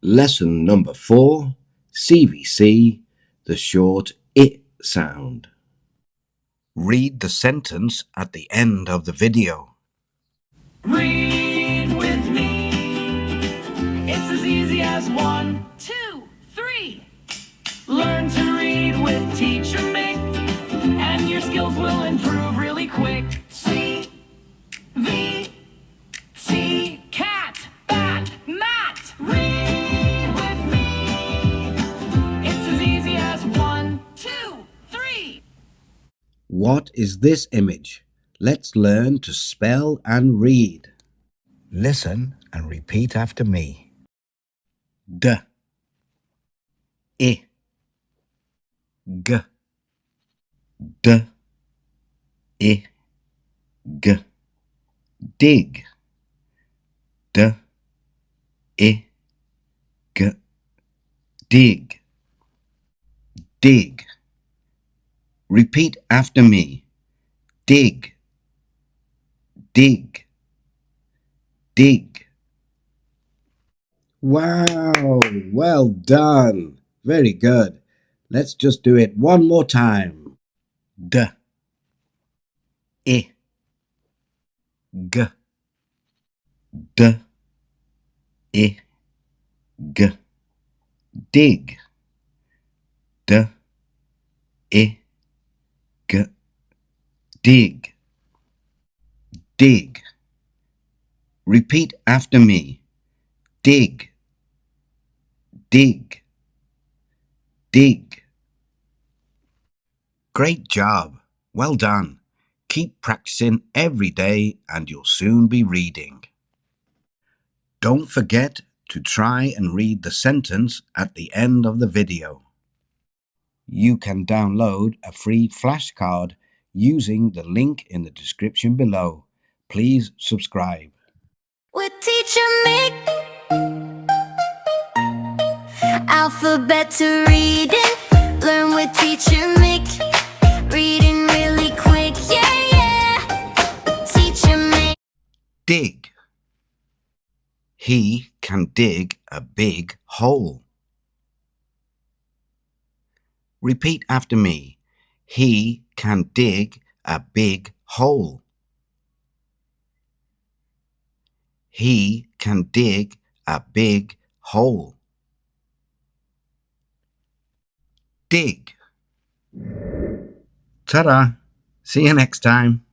Lesson number 4, CVC, the short I sound. Read the sentence at the end of the video. Read with me. It's as easy as 1, 2, 3. Learn to read with Teacher Mick, and your skills will improve really quick. C, V, T, cat, bat, mat. Read with me. It's as easy as 1, 2, 3. What is this image? Let's learn to spell and read. Listen and repeat after me. D, I, G, D, I, G. Dig, D, I, G. Dig, dig. Repeat after me. Dig, dig, dig. Wow, well done. Very good. Let's just do it one more time. D, I, G, D, I, G. Dig, D, I, G. Dig, dig. Repeat after me. Dig, dig, dig. Great job. Well done. Keep practicing every day and you'll soon be reading. Don't forget to try and read the sentence at the end of the video. You can download a free flashcard using the link in the description below. Please subscribe. With Teacher Mick, alphabet to reading. Learn with Teacher Mick, reading really quick, yeah, yeah. Teacher Mick. Dig. He can dig a big hole. Repeat after me. He can dig a big hole. He can dig a big hole. Dig. Ta-da! See you next time.